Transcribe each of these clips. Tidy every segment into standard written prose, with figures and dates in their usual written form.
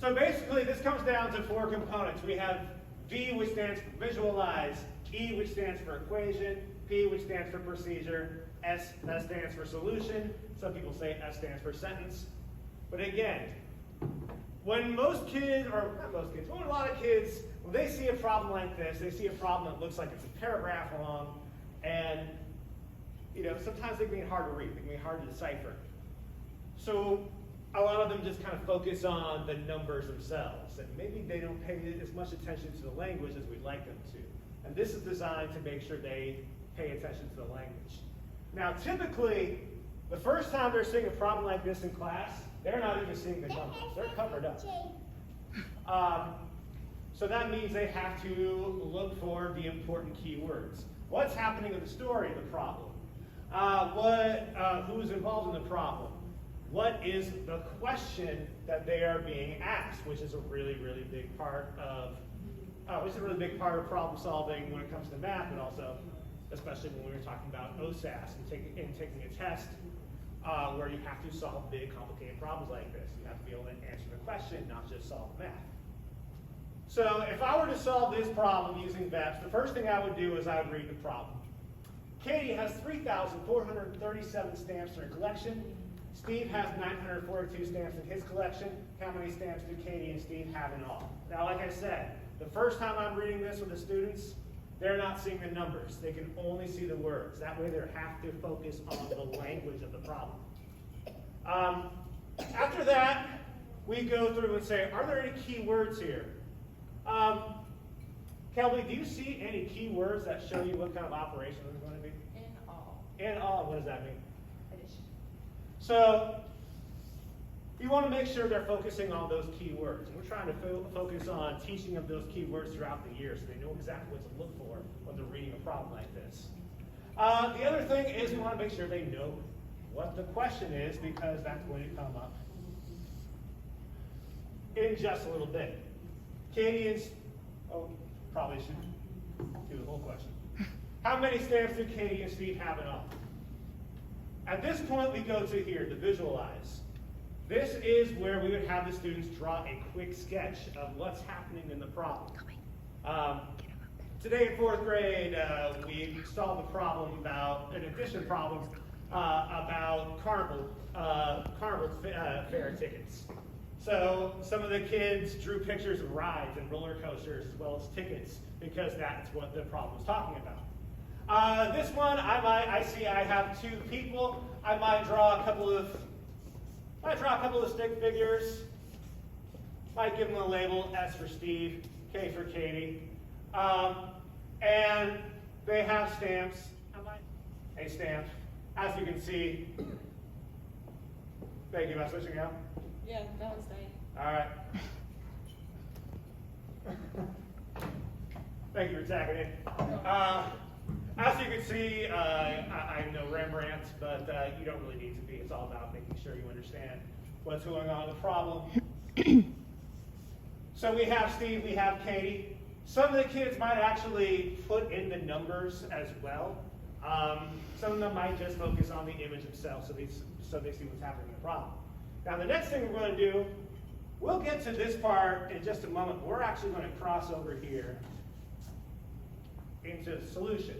So basically, this comes down to 4 components. We have V, which stands for visualize, E, which stands for equation, P, which stands for procedure, S, that stands for solution. Some people say S stands for sentence. But again, when most kids, or not most kids, when a lot of kids, when they see a problem like this, they see a problem that looks like it's a paragraph long, and sometimes they can be hard to read, they can be hard to decipher. So a lot of them just kind of focus on the numbers themselves, and maybe they don't pay as much attention to the language as we'd like them to. And this is designed to make sure they pay attention to the language. Now, typically, the first time they're seeing a problem like this in class, they're not even seeing the numbers. They're covered up. So that means they have to look for the important keywords. What's happening in the story of the problem? Who's involved in the problem? What is the question that they are being asked, which is a really, really big part of problem solving when it comes to math, and also, especially when we were talking about OSAS and taking a test where you have to solve big, complicated problems like this. You have to be able to answer the question, not just solve math. So if I were to solve this problem using Veps, the first thing I would do is I would read the problem. Katie has 3,437 stamps in her collection. Steve has 942 stamps in his collection. How many stamps do Katie and Steve have in all? Now, like I said, the first time I'm reading this with the students, they're not seeing the numbers. They can only see the words. That way they have to focus on the language of the problem. After that, we go through and say, are there any key words here? Kelby, do you see any key words that show you what kind of operation this is going to be? In all. In all, what does that mean? Addition. So, you want to make sure they're focusing on those key words. And we're trying to focus on teaching them those key words throughout the year so they know exactly what to look for when they're reading a problem like this. The other thing is we want to make sure they know what the question is, because that's going to come up in just a little bit. Katie probably should do the whole question. How many stamps do Katie and Steve have in all? At this point, we go to here, the visualize. This is where we would have the students draw a quick sketch of what's happening in the problem. Today in 4th grade, we solved a problem about, an addition problem, about carnival fair tickets. So some of the kids drew pictures of rides and roller coasters as well as tickets, because that's what the problem was talking about. This one, I see I have 2 people. I might draw a couple of stick figures. Might give them a label, S for Steve, K for Katie. And they have stamps. A stamp. As you can see, thank you. Am I switching out? Yeah, that was nice. All right. Thank you for tagging in. As you can see, I'm no Rembrandt, but you don't really need to be. It's all about making sure you understand what's going on with the problem. So we have Steve, we have Katie. Some of the kids might actually put in the numbers as well. Some of them might just focus on the image themselves so they see what's happening in the problem. Now the next thing we're going to do, we'll get to this part in just a moment. We're actually going to cross over here into solution.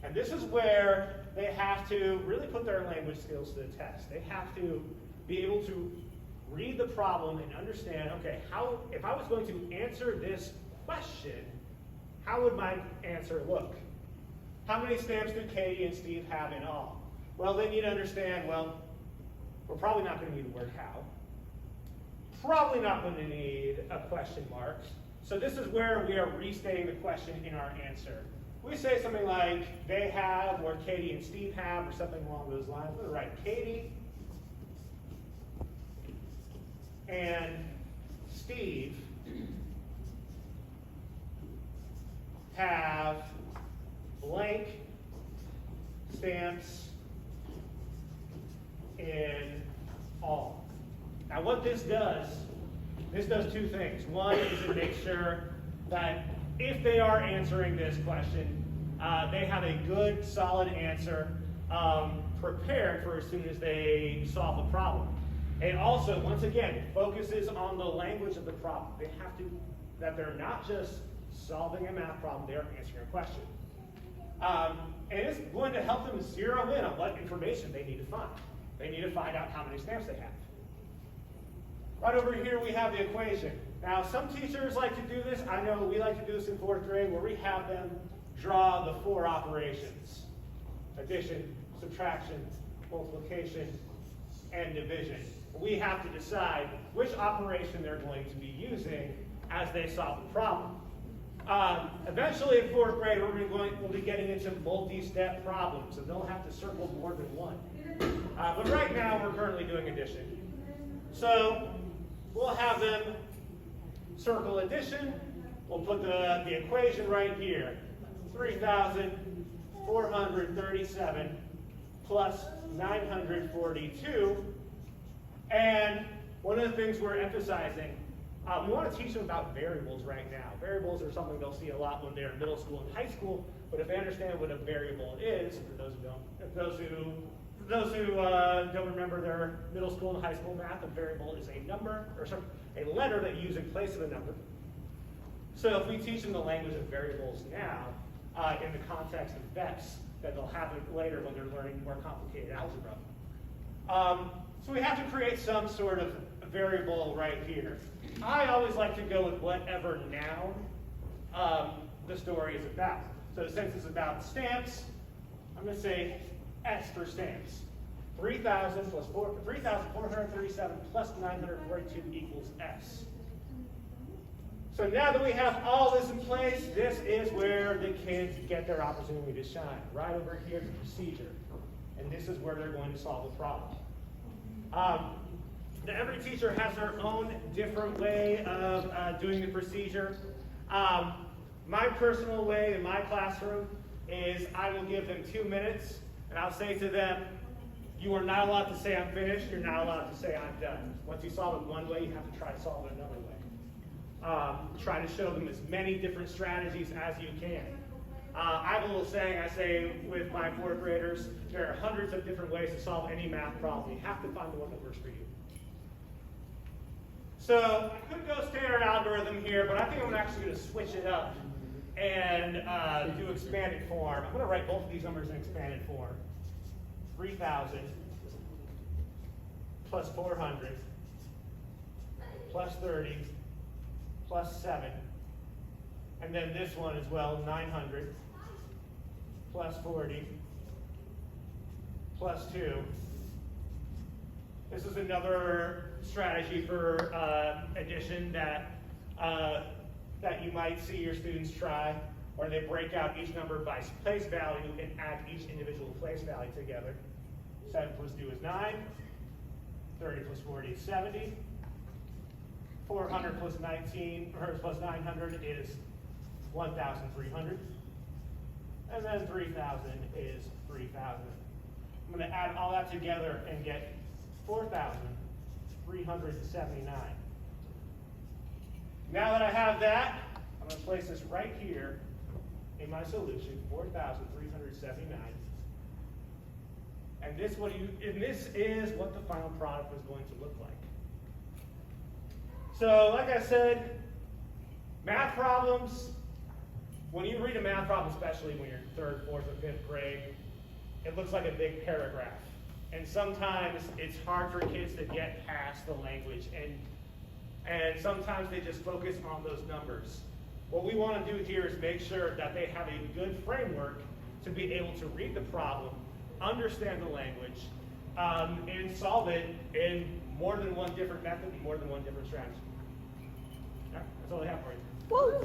And this is where they have to really put their language skills to the test. They have to be able to read the problem and understand, okay, if I was going to answer this question, how would my answer look? How many stamps do Katie and Steve have in all? Well, they need to understand, well, we're probably not going to need the word how. Probably not going to need a question mark. So this is where we are restating the question in our answer. We say something like, they have, or Katie and Steve have, or something along those lines. We're going to write Katie and Steve have blank stamps in all. Now what this does 2 things. One is to make sure that if they are answering this question, they have a good, solid answer prepared for as soon as they solve the problem. It also, once again, focuses on the language of the problem. They have to, that they're not just solving a math problem, they're answering a question. And it's going to help them zero in on what information they need to find. They need to find out how many stamps they have. Right over here we have the equation. Now some teachers like to do this. I know we like to do this in 4th grade where we have them draw the 4 operations. Addition, subtraction, multiplication, and division. We have to decide which operation they're going to be using as they solve the problem. Eventually in 4th grade we'll be getting into multi-step problems, and they'll have to circle more than one. But right now we're currently doing addition. So we'll have them circle addition. We'll put the equation right here. 3,437 plus 942. And one of the things we're emphasizing, we want to teach them about variables right now. Variables are something they'll see a lot when they're in middle school and high school, but if they understand what a variable is, for those who don't, those who don't remember their middle school and high school math, a variable is a number, or a letter that you use in place of a number. So if we teach them the language of variables now, in the context of Veps, that they'll have it later when they're learning more complicated algebra. So we have to create some sort of variable right here. I always like to go with whatever noun the story is about. So since it's about stamps, I'm going to say S for stamps. 3,437 plus 942 equals S. So now that we have all this in place, this is where the kids get their opportunity to shine. Right over here, the procedure. And this is where they're going to solve the problem. Every teacher has their own different way of doing the procedure. My personal way in my classroom is I will give them 2 minutes, and I'll say to them, you are not allowed to say I'm finished, you're not allowed to say I'm done. Once you solve it one way, you have to try to solve it another way. Try to show them as many different strategies as you can. I have a little saying I say with my 4th graders, there are hundreds of different ways to solve any math problem. You have to find the one that works for you. So I could go standard algorithm here, but I think I'm actually going to switch it up and do expanded form. I'm going to write both of these numbers in expanded form. 3,000 plus 400 plus 30 plus 7. And then this one as well, 900 plus 40 plus 2. This is another strategy for addition that you might see your students try, where they break out each number by place value and add each individual place value together. 7 plus 2 is 9. 30 plus 40 is 70. 400 plus 19, or plus 900 is 1,300. And then 3,000 is 3,000. I'm going to add all that together and get 4,379. Now that I have that, I'm going to place this right here in my solution, 4,379. And this is what the final product is going to look like. So, like I said, math problems, when you read a math problem, especially when you're 3rd, 4th, or 5th grade, it looks like a big paragraph. And sometimes it's hard for kids to get past the language, and sometimes they just focus on those numbers. What we want to do here is make sure that they have a good framework to be able to read the problem, understand the language, and solve it in more than one different method and more than one different strategy. All right, that's all I have for you. Woo!